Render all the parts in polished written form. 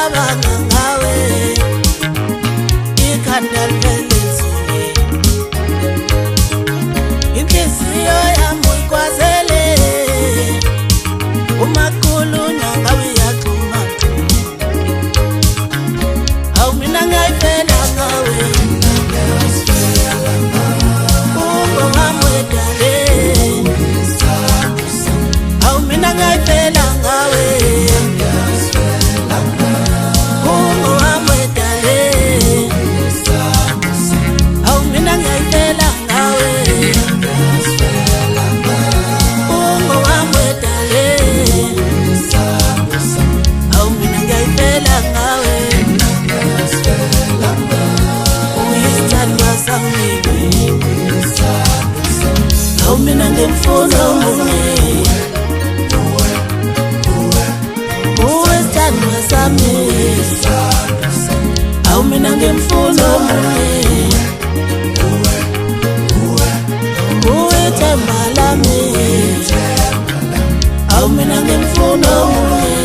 ngicabanga ngawe ikhanda livelezile inhliziyo yami uyikwazele umakhulunywa ngawe yaxhuma awu mina ngayifela ngawe awu mina ngayifela ngawe mina ngimfuna umunye uwe sithandwa sami awu mina ngimfuna umunye uwe themba lami awu mina ngimfuna umunye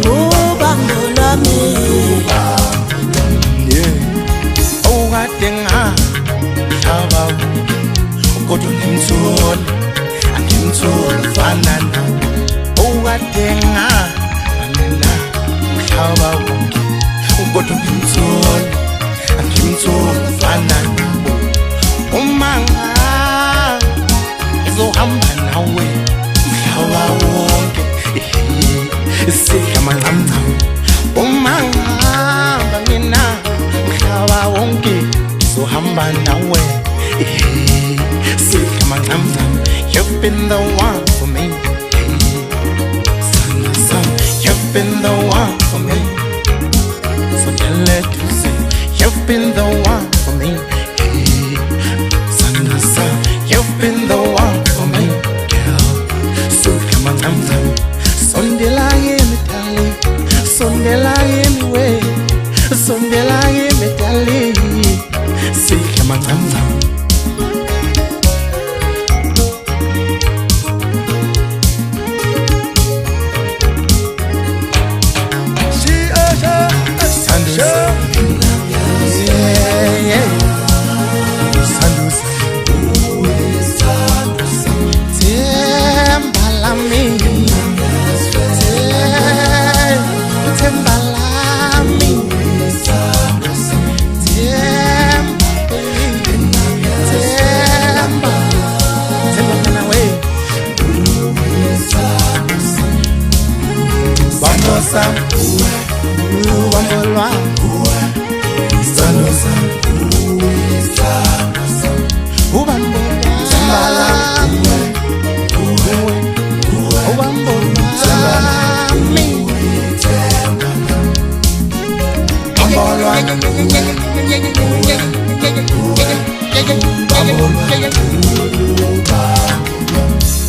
ubambo lami owadenga kodwa ngimthola fanana owadenga fanana mhlaba wonke kodwa ngimthola fanana umanga ezohamba nawe mhlaba wonke sihlama ngam umanga mina mhlaba wonke ezohamba nawe. You've been the one for me, son, you've been the one for me. So tell it to say, you've been the one for me, son, you've been the one for me, girl. So come on, Sunday lie me darling, Sunday lie me way, Sunday lie me darling. Say come on,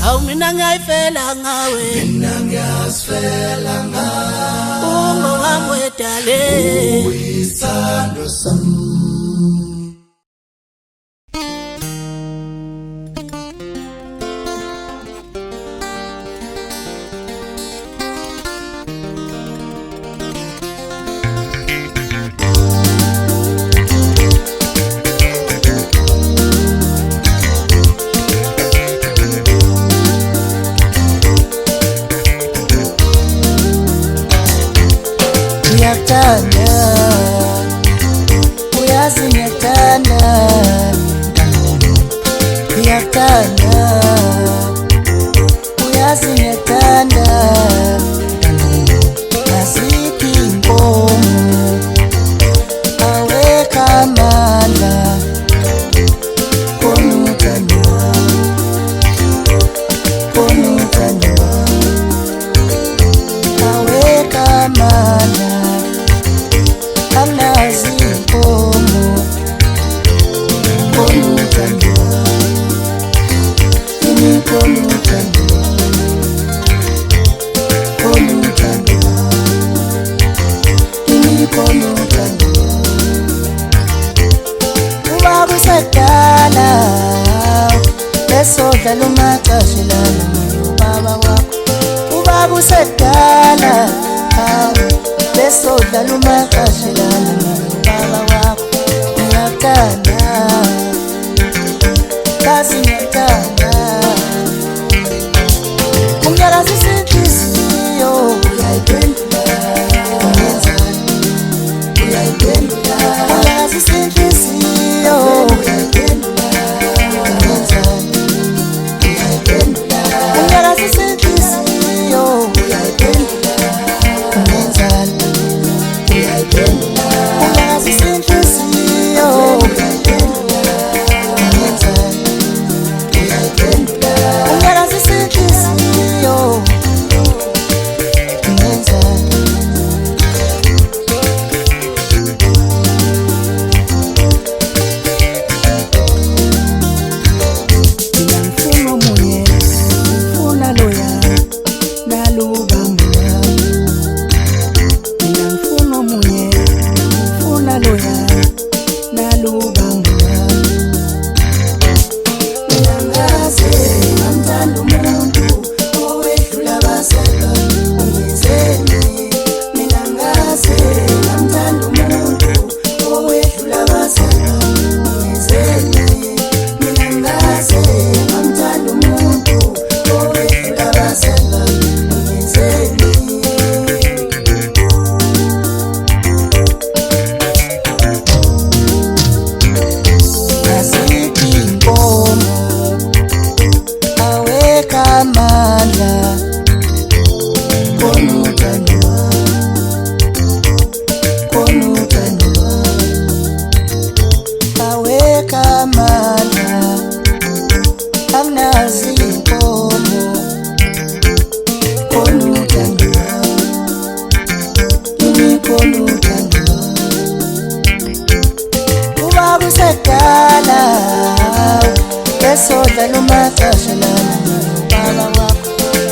awu mina ngayifela ngawe mina ngiyasifela ngawe ungowami wedale uyisithando sami. Esodla lo maqashilana ubaba wakho uba kusedala besodlala umakashelana baba wakho ngiyakuthanda kazi ngiyakuthanda unginyakazisa inhliziyo uyayiphendula ungenzani uyayiphendula unginyakazisa inhliziyo uyayiphendula ungenzani uyayiphendula unginyakazisa inhliziyo uyayiphendula ungenzani uyayiphendula unginyakazisa inhliziyo uyayiphendula ungenzani uyayiphendula unginyakazisa inhliziyo ungenzani Ngifuna omunye ngifuna loya nalubamba mina ngifuna omunye ngifuna loya nalubamba mina ngaze ngamthanda umuntu owedlula abazalwa ungizeni mina ngaze ngamthanda umuntu owedlula abazalwa ungizeni mina ngaze ngamthanda umuntu owedlula abazalwa ungizeni Aziphi inkomo aweka amandla konuthandwa aweka amandla akunazi inkomo konuthandwa konuthandwa kuba kusedala besodlala umakashelana baba wakho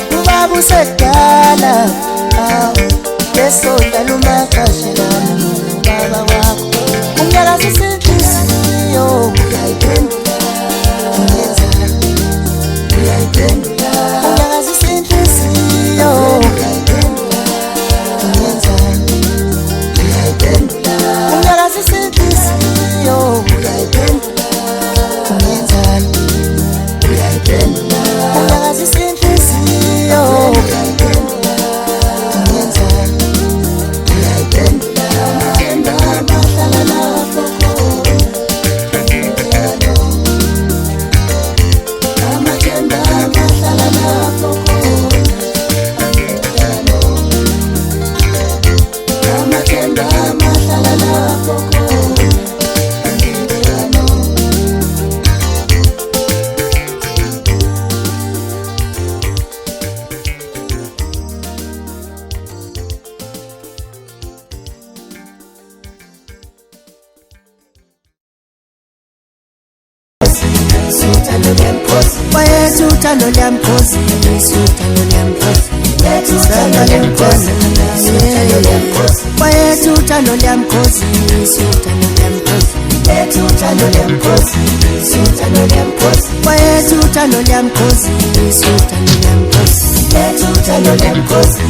kuba kusedala besodlala umakashelana baba wakho unginyakazisa inhliziyo uyayiphendula ungenzani uyayiphendula unginyakazisa inhliziyo uyayiphendula ungenzani uyayiphendula unginyakazisa inhliziyo uyayiphendula ungenzani uyayiphendula unginyakazisa inhliziyo uyayiphendula ungenzani uyayiphendula amathemba amahlala lapho amathemba amahlala lapho amathemba amahlala lapho Wayethu uthando liyamkhosi uthando liyamkhosi uthando liyamkhosi wayethu uthando liyamkhosi uthando liyamkhosi uthando liyamkhosi uthando liyamkhosi wayethu uthando liyamkhosi uthando liyamkhosi uthando liyamkhosi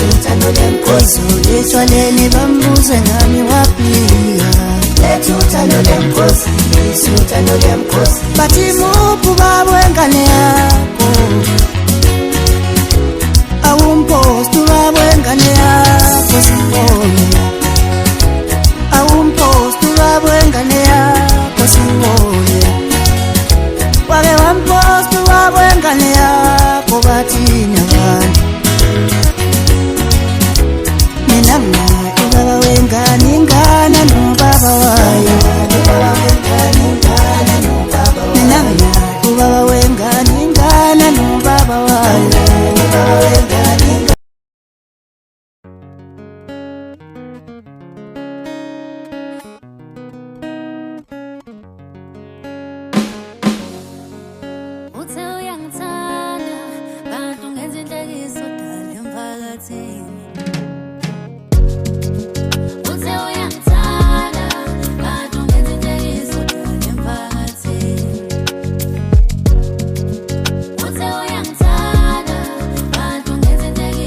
uthando liyamkhosi ethwaleni bambuze ngami waphila uthando liyamkhosi uthando liyamkhosi bathi muphu babo engane yakho awumpostu babo engane yakho sibone awumpostu babo engane yakho sibone wake wampostu babo engane yakho bathina abantu mina nginayo baba wengane ingana nobaba wayo mina nginayo baba wengane ingana nobaba wayo Uthe uyangithanda kanti ungenza inhlekiso dala emphakathini Uthe uyangithanda kanti ungenza inhlekiso dala emphakathini Uthe uyangithanda kanti ungenza inhlekiso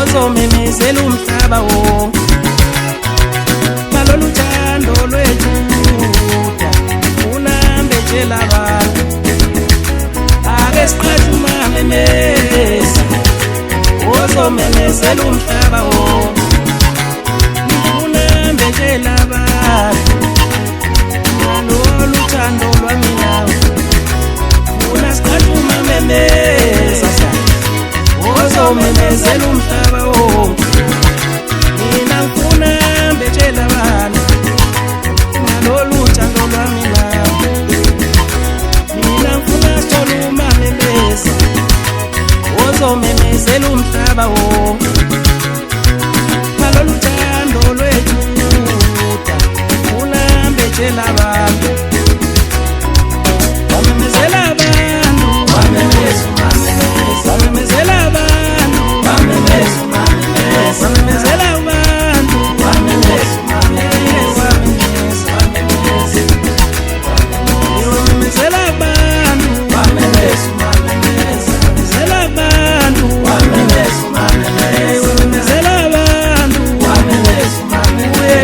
uzomemezela umhlaba wonke balolu thando lwethu unambe nje labantu ake siqhathe umamemeza uzomemezela umhlaba wonke unambe nje labantu balolu thando lwami nawe unasiqhathe umamemeza uzomemezela umhlaba wonke mina ngifuna mbetshela abantu ngalolu thando lwami nawe mina ngifuna sithola umamemeza uzomemezela umhlaba wonke ngalolu thando lwethu ngifuna mbetshela abantu wamemezela abantu wamemeza umamemeza wamemezela abantu wamemeza umamemeza wamemezela abantu wamemeza umamemeza wamemeza wamemezela abantu wamemeza umamemeza wamemezela abantu wamemeza umamemeza wamemezela abantu wamemeza umamemeza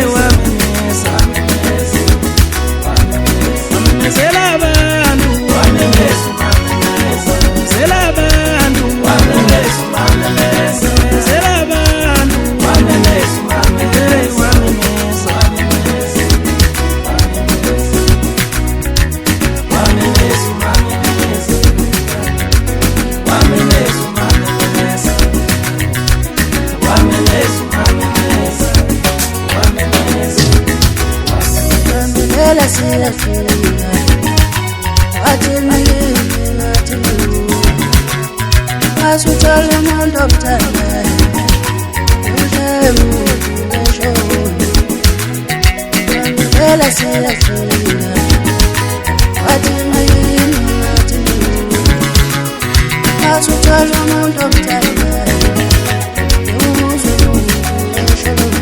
wamemezela abantu wamemeza umamemeza wamemezela abantu wamemeza umamemeza wamemezela abantu wamemeza umamemeza wamemeza wamemeza umamemeza wamemeza umamemeza wamemeza umamemeza wamemeza Ela sila sila Atini Asutala mundo mtala Ujemu Ujemu Ela sila sila Atini Asutala mundo mtala Ujemu Ujemu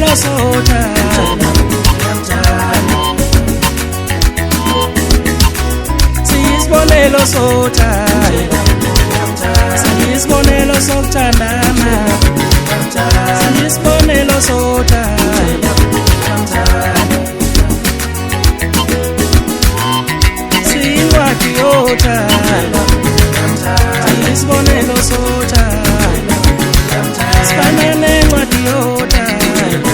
Siyisibonelo sothando, siyisibonelo sothando, siyisibonelo sokuthandana, siyisibonelo sothando, siyincwadi yothando, siyisibonelo sothando, sifana nencwadi yothando,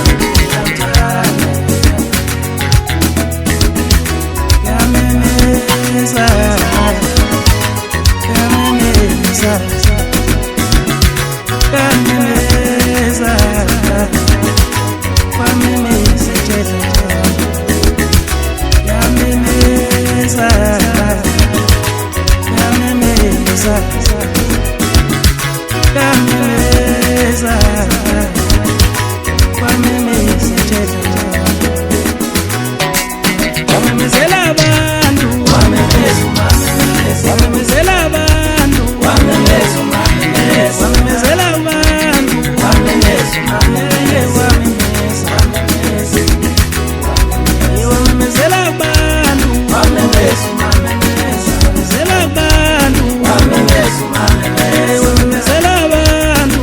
yamemeza, yamemeza, yamemeza, wamemeza tela, yamemeza, yamemeza, yamemeza, wamemeza tela, wamemezela abantu, wamemezela abantu, wamemezela abantu, wamemezela abantu, wamemezela abantu, wamemezela abantu,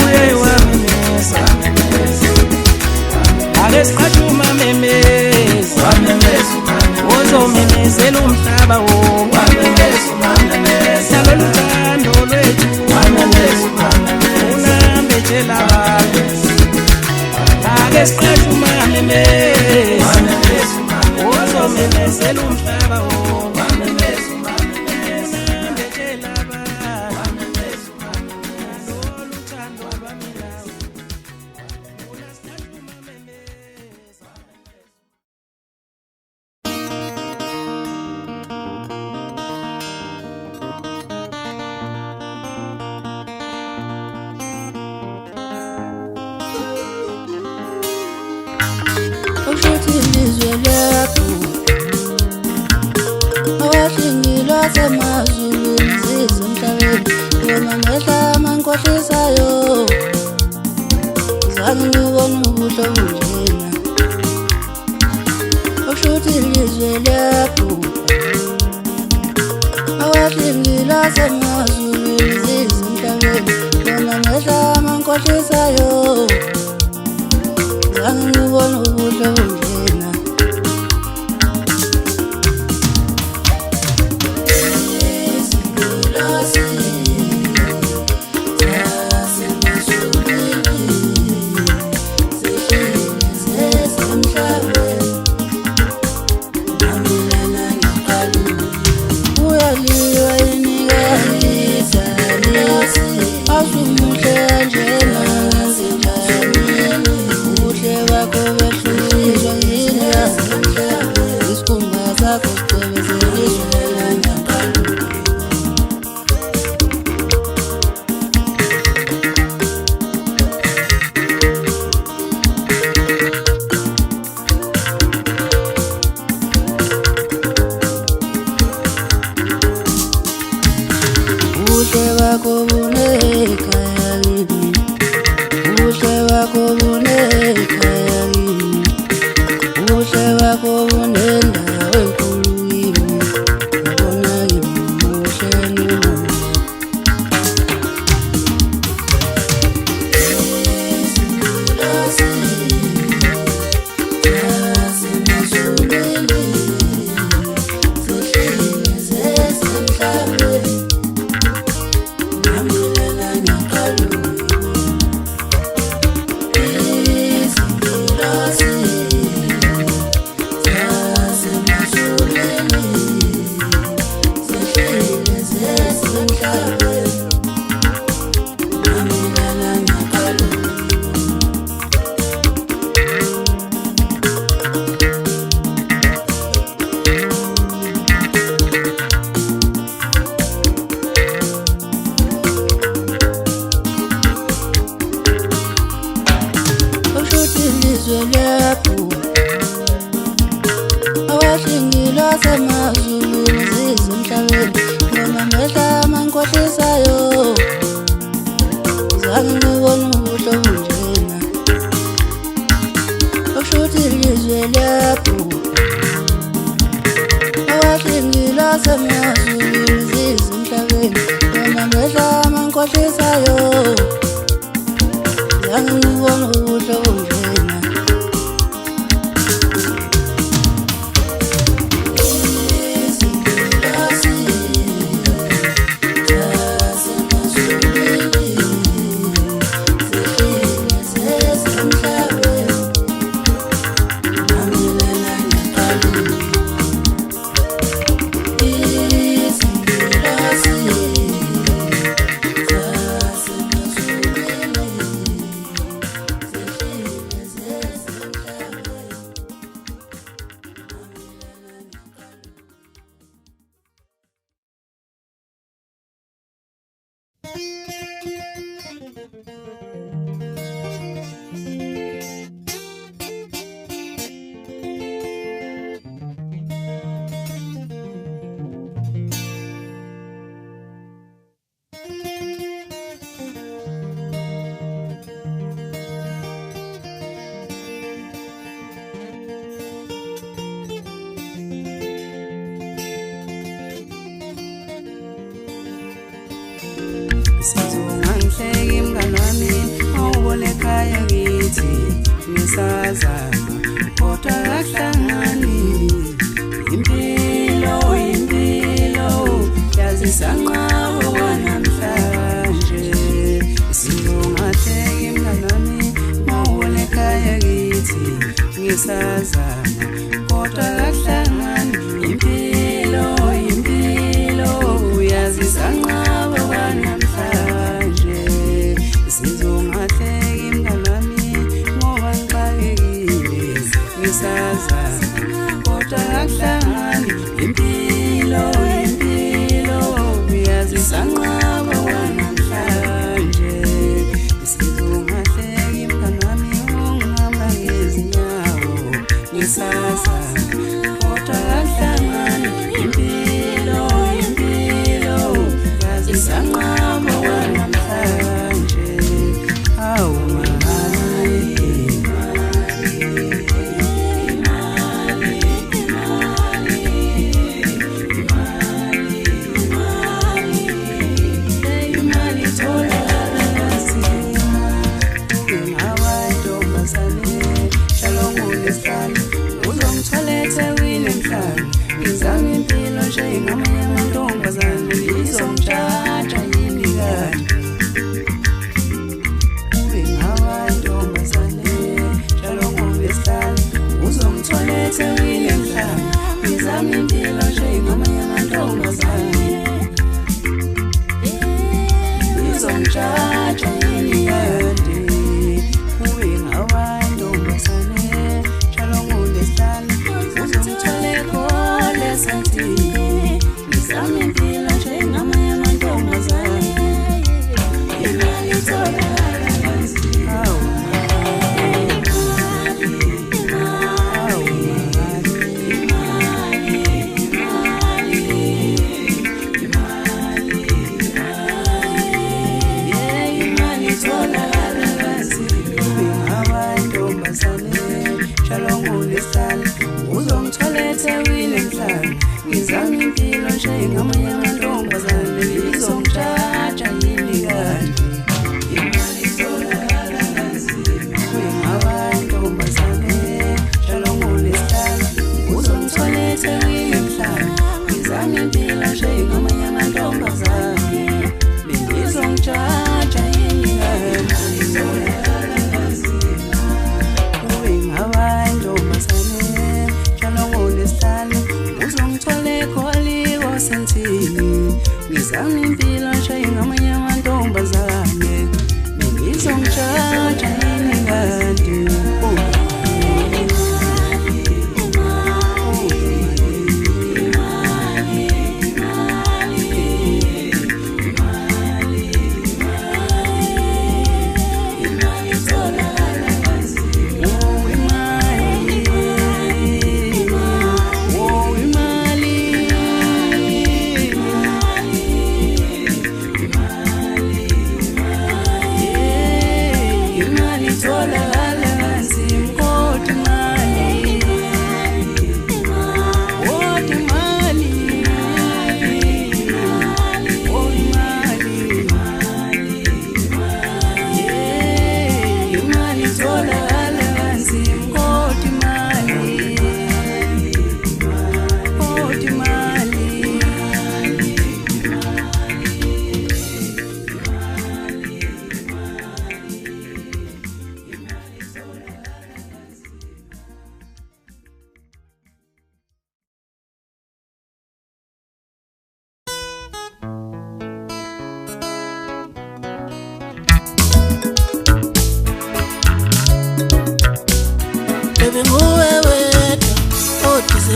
uye wamemeza, ake siqhathuma memeza, uzomemezela umhlaba wonke, nalolu thando lwethu unambethela abantu, ake siqhathuma memeza, uzomemezela umhlaba wonke, unambethela abantu, nalolu thando lwamelayo, unasiqhathuma memeza. Ushuthi ilizwe lakho awahlingilwa semazulwini zizemhlabeni wona ngehla amankohlisayo zange ngibone ubuhle bunjena. Ushuthi ilizwe lakho awahlingilwa semazulwini zizemhlabeni wona ngehla amankohlisayo zange ngibone ubuhle bunjena. Uyaliwa inika asumuhle kanjena zinjani ubuhle bakho behlulwa yini isikhumba sakho sicebezelishwe ngaqalula. Ubuhle bakho bunekhaya kimi, ubuhle bakho bunekhaya kimi, ubuhle bakho bunendawo enkulu kimi, ngibona kimi muhle nomoya. Semazulwini zizemhlabeni ngona ngehla amankohlisayo zange ngibone ubuhle bunjena. angibona ubuhle bunjena Sizongangihleki mngani wami awubone ekhaya kithi ngisazama kodwa kahlangani impilo yazisanqaba kwanamhlanje sizongahleki mngani wami awubone ekhaya kithi ngisazama kodwa kahlangani impilo yazisanqaba kwanamhlanje sizongahleki mngani wami ngoba ngixakekile ngisazama kodwa kahlangani impilo yazisanqaba kwanamhlanje sizongahleki mngani wami ongihamba ngezinyawo ngisazama kodwa kahlangani impilo yazisanqaba kwanamhlanje awu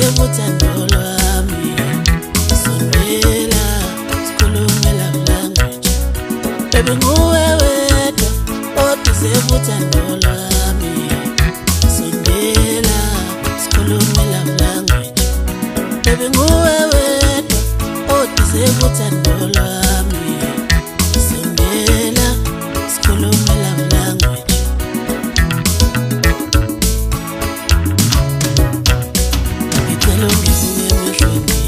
uthando lwami sondela sikhulume love language baby nguwe wedwa odeserve uthando lwami sondela sikhulume love language baby nguwe wedwa odeserve uthando lwami sondela sikhulume love language ngicela ungibuke emehlweni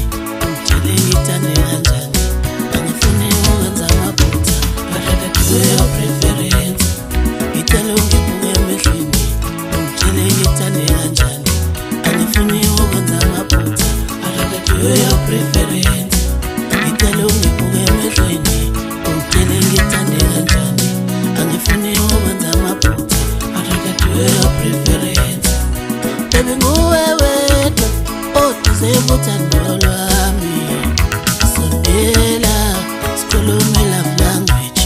ungitshele ngithande kanjani angifuni ukwenza amaphutha but I do your preference ngicela ungibuke emehlweni ungitshele ngithande kanjani angifuni ukwenza amaphutha but I do your preference ngicela ungibuke emehlweni ungitshele ngithande kanjani angifuni ukwenza amaphutha but I do your preference baby nguwe wedwa odeserve uthando lwami sondela sikhulume love language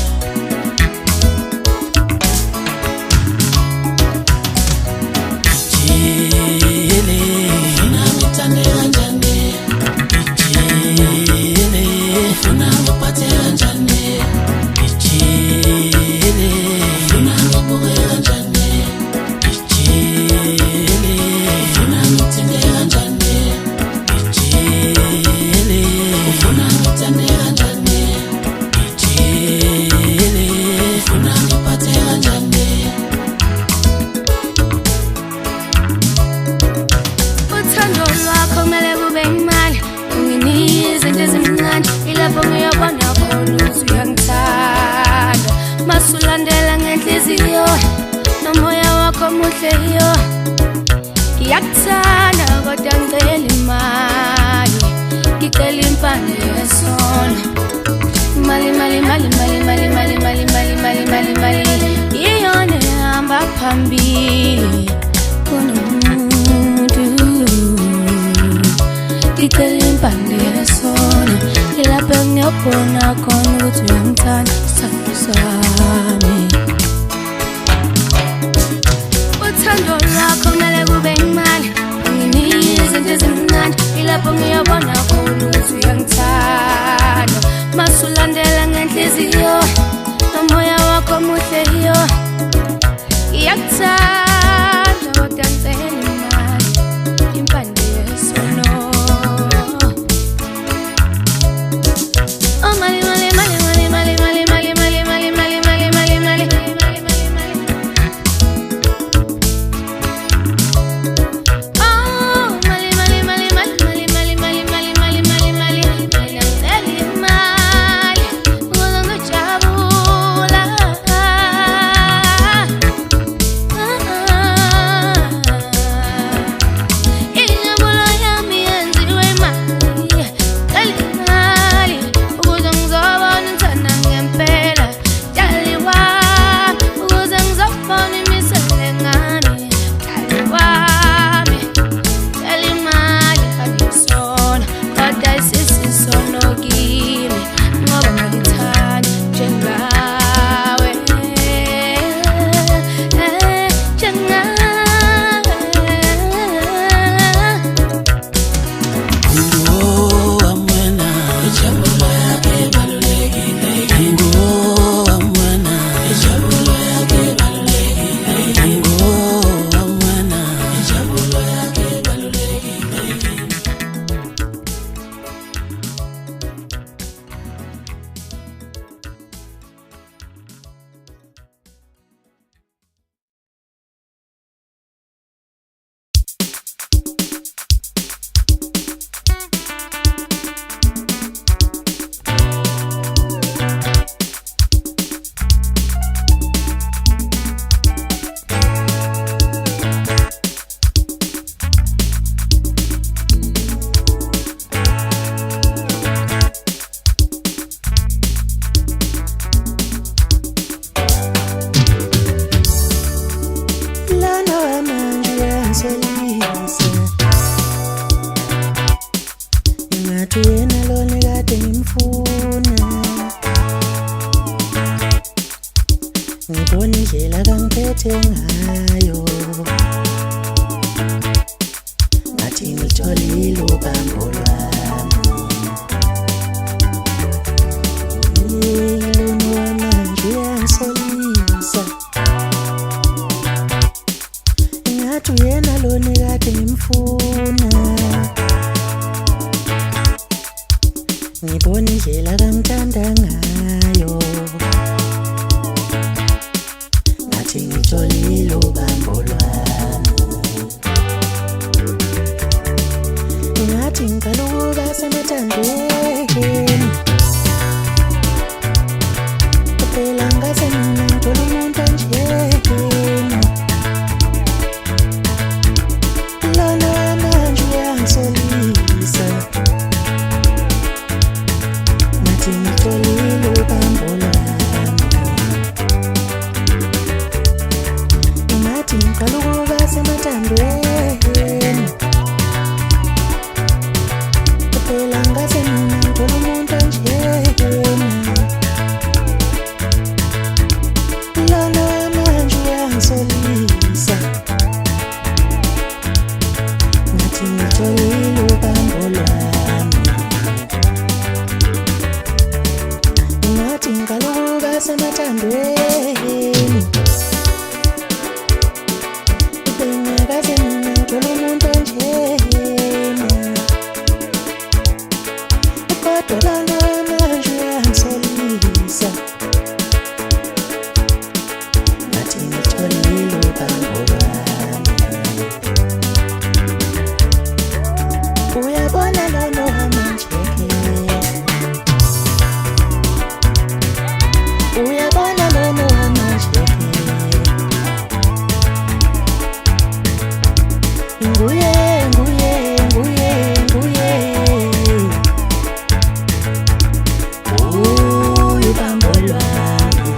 ijele ufuna ngithande kanjani ijele ufuna ngiphathe kanjani ijele ufuna ngibuke kanjani ijele ufuna ngithinde kanjani ijele ufuna ngithande kanjani ijele ufuna ngiphathe kanjani Uthando lwakho kumele kube imali unginike izinto ezimnandi ilapho ngiyobona khona ukuthi uyangithanda masulandela ngenhliziyo nomoya wakho muhle yo ngiyakuthanda kodwa ngicela imali ngicela impande yesono mali iyona ehamba phambili kunomuntu ngicela impande yesono ilapho ngiyobona khona ukuthi uyangithanda sami uthando lwakho kumele kube imali unginike izinto ezimnandi ilapho ngiyobona khona ukuthi uyangithanda masulandela ngenhliziyo nomoya wakho muhle yo iyakuthanda kodwa ngicela imali impande yesono oh mali ngibona indlela kangiphethe ngayo ngathi ngithola ngathi uyena lona kade ngimfuna. Ngibona indlela kangithanda ngayo, ngathi ngitholile ubambo lwami. Ngathi ngiqala ukuba semathandweni, phela ngase mina ngithola umuntu onjena. Lona manje uyangisolisa, ngathi ngitholile ubambo lwami. Ngathi ngiqala ukuba semathandweni, phela ngase mina ngithola umuntu onjena. Lona manje uyangisolisa, ngathi ngitholile ubambo lwami. Ngathi ngiqala ukuba semathandweni, phela ngase mina ngithola umuntu onjena. Kodwa lona manje uyangisolisa, ngathi ngitholile ubambo lwami. Uyabona lona manje, uyabona lona manje, nguye nguye nguye nguye ubambo lwami.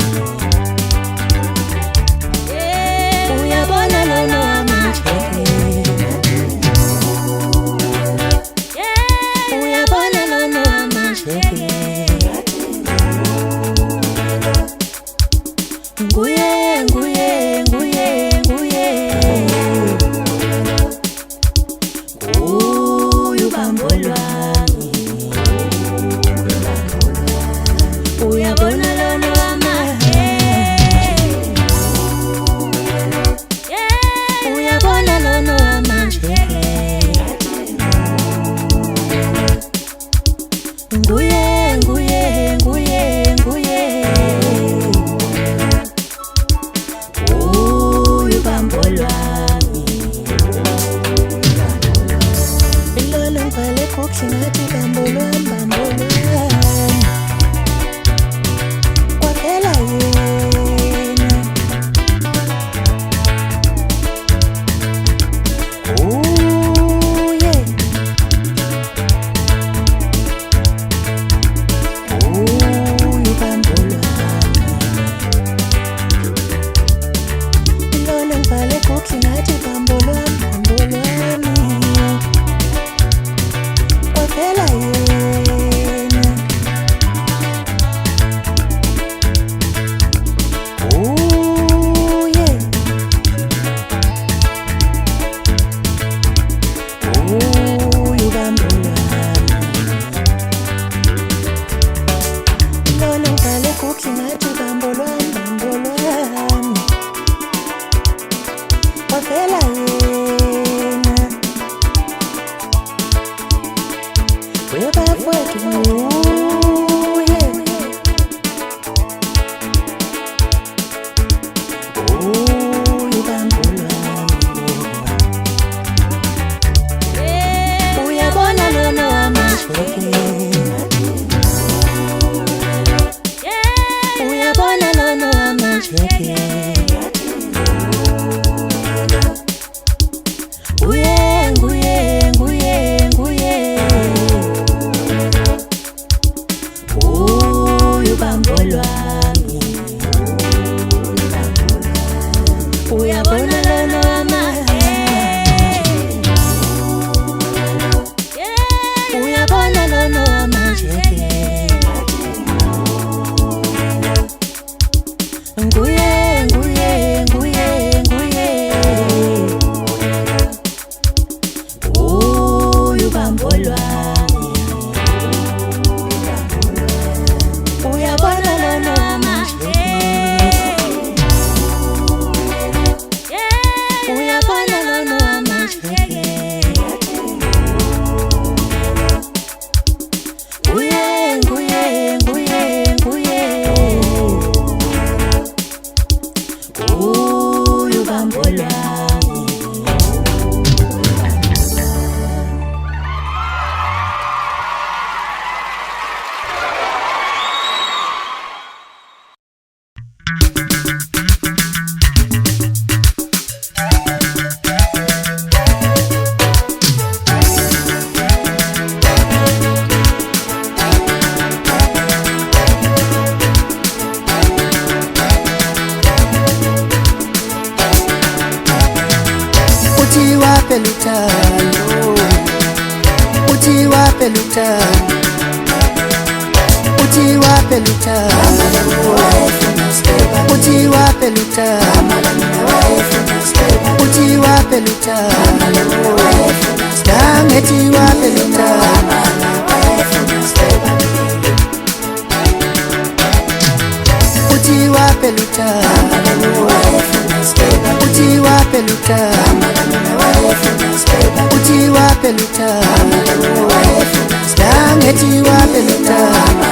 Uyabona lona manje, uyabona lona manje, nguye nguye nguye nguye ubambo lwami. Uyabona lona manje, uyabona lona manje, nguye nguye nguye nguye ubambo lwami. Lona ngivale kokhi ngathi bambo lwami, bambo lwami. Kwaphela yena, uye ubambo lwami. Lona ngivale kokhi ngathi bambo lwami, bambo lwami. Kwaphela yena, uye ubambo lwami. Lona ngivale kokhi ngathi bambo lwami, bambo lwami. Kwaphela yena, webafowethu uye ubambo lwami. Uyabona lona manje, uyabona lona manje, nguye nguye nguye nguye ubambo lwami. Uyabona lona manje, uyabona lona manje, nguye nguye nguye nguye ubambo lwami. Uyabona lona manje, luthando uthi waphe luthando uthi waphe luthando uthi waphe luthando uthi waphe luthando ngithi waphe luthando uthi waphe luthando uthi waphe luthando uthi waphe luthando ngithi waphe luthando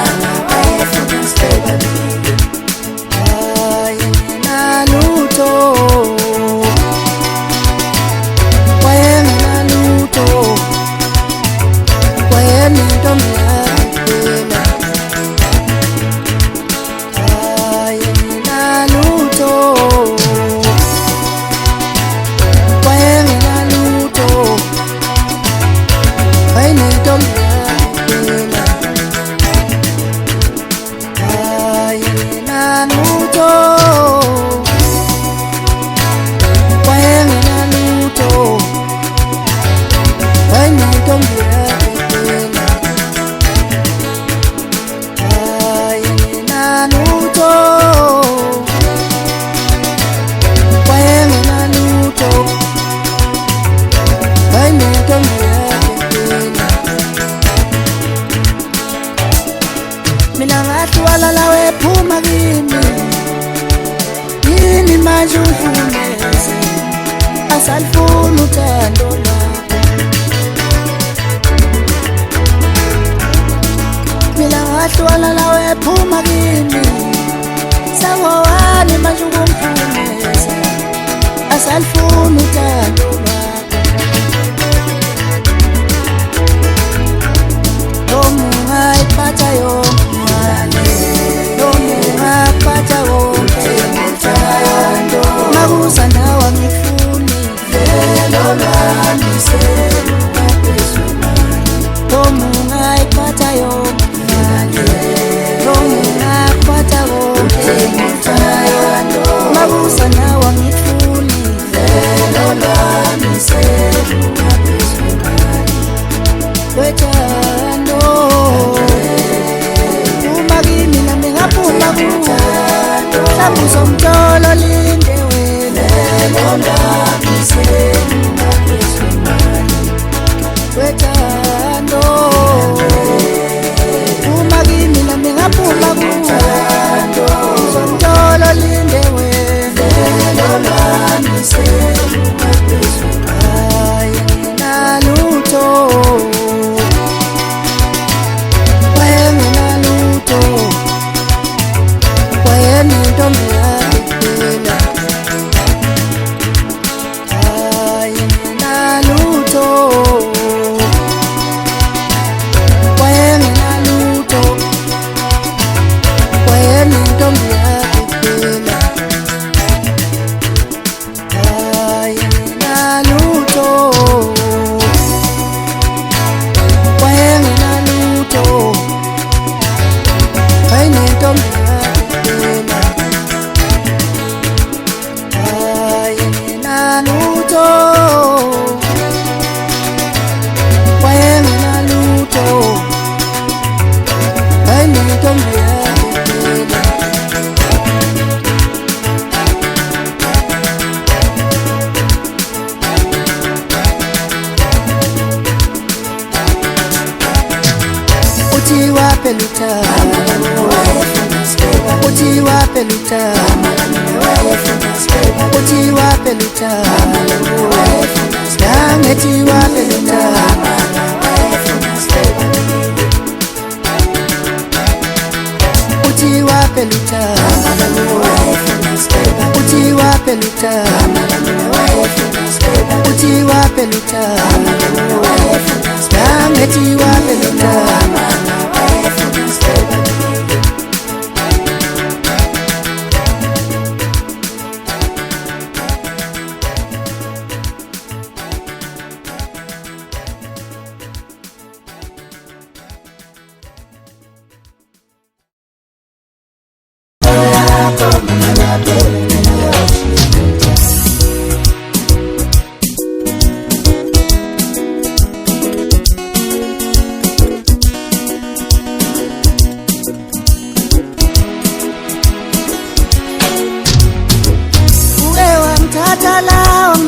asalifuna uthando lwakho mina ngahlwala lawe phuma kimi sangowani manje ukumphumeza asalifuna uthando lwakho noma iphatha yonke noma iphatha wonke uthando makusandawa ngifuni lolwami noma iphatha yonke noma iphatha wonke uthando makusandawa ngifuni lolwami wethando uma kimi nami ngaphuma kuthando mhlawumbe uzomthola linde wena lolwami wethando uma kimi nami ngaphuma kuthando uzomthola linde wena lolwami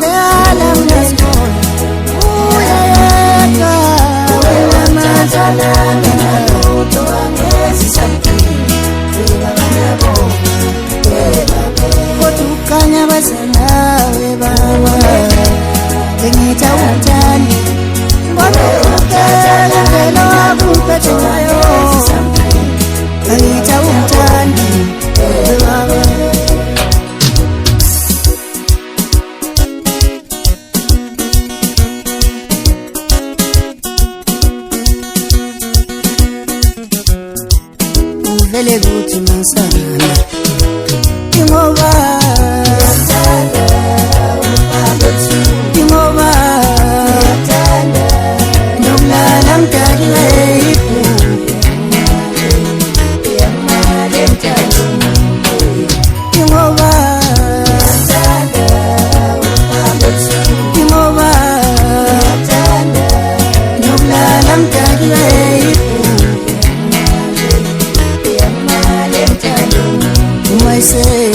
Uyala unasikona uyayeka Uwamazala ngenalutho angezi sampili Kodwa ukhanya bazanawe baba Ngitha uthandi Ngoba ukela velo akuphethe ngayo Ngitha uthandi baba Uvele kuthi masana Ingoba Ingoba Nokulala mdali wayiphu Ingoba Ingoba Nokulala mdali wayiphu I say